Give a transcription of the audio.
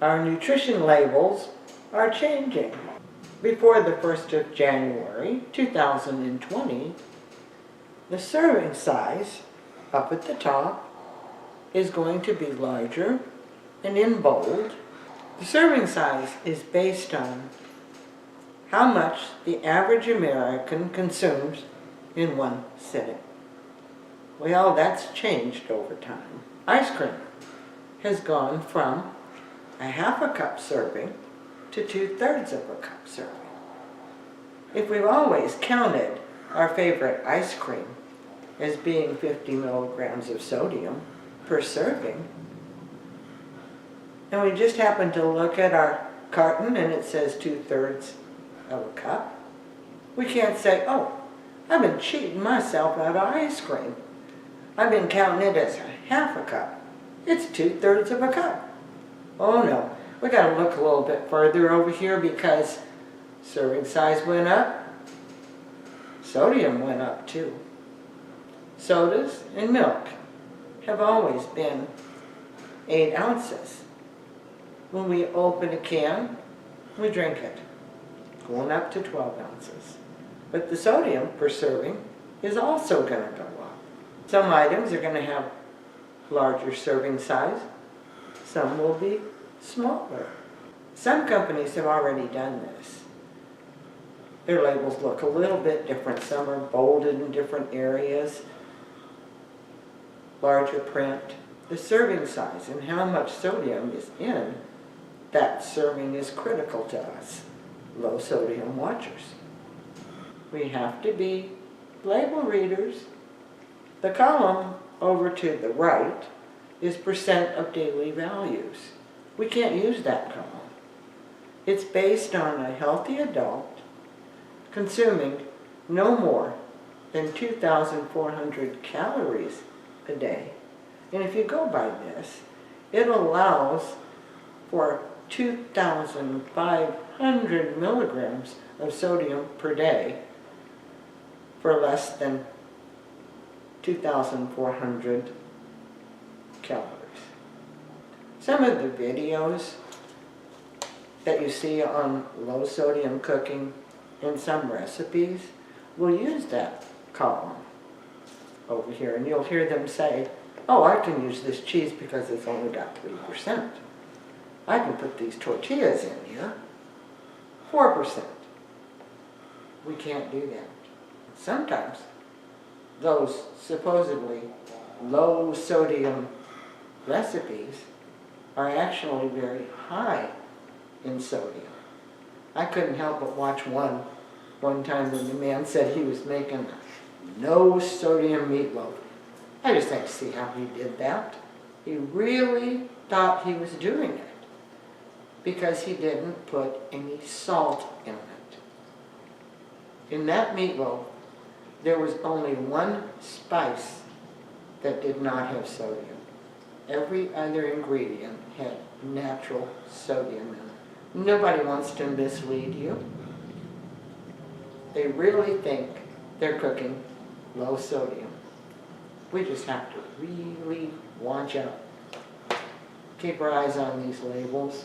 Our nutrition labels are changing. Before the 1st of January 2020, the serving size up at the top is going to be larger and in bold. The serving size is based on how much the average American consumes in one sitting. Well, that's changed over time. Ice cream has gone from a half a cup serving to 2/3 of a cup serving. If we've always counted our favorite ice cream as being 50 milligrams of sodium per serving, and we just happen to look at our carton and it says 2/3 of a cup, we can't say, oh, I've been cheating myself out of ice cream. I've been counting it as a half a cup. It's 2/3 of a cup. Oh no, we got to look a little bit further over here because serving size went up, sodium went up too. Sodas and milk have always been 8 ounces. When we open a can, we drink it, going up to 12 ounces. But the sodium per serving is also going to go up. Some items are going to have larger serving size, some will be smaller. Some companies have already done this. Their labels look a little bit different. Some are bolded in different areas, larger print. The serving size and how much sodium is in that serving is critical to us, low sodium watchers. We have to be label readers. The column over to the right is percent of daily values. We can't use that column. It's based on a healthy adult consuming no more than 2,400 calories a day. And if you go by this, it allows for 2,500 milligrams of sodium per day for less than 2,400 calories. Some of the videos that you see on low sodium cooking in some recipes will use that column over here, and you'll hear them say, oh, I can use this cheese because it's only got 3%. I can put these tortillas in here, 4%. We can't do that. Sometimes those supposedly low sodium recipes are actually very high in sodium. I couldn't help but watch one time when the man said he was making no sodium meatloaf. I just had to see how he did that. He really thought he was doing it because he didn't put any salt in it. In that meatloaf, there was only one spice that did not have sodium. Every other ingredient had natural sodium in it. Nobody wants to mislead you. They really think they're cooking low sodium. We just have to really watch out. Keep our eyes on these labels.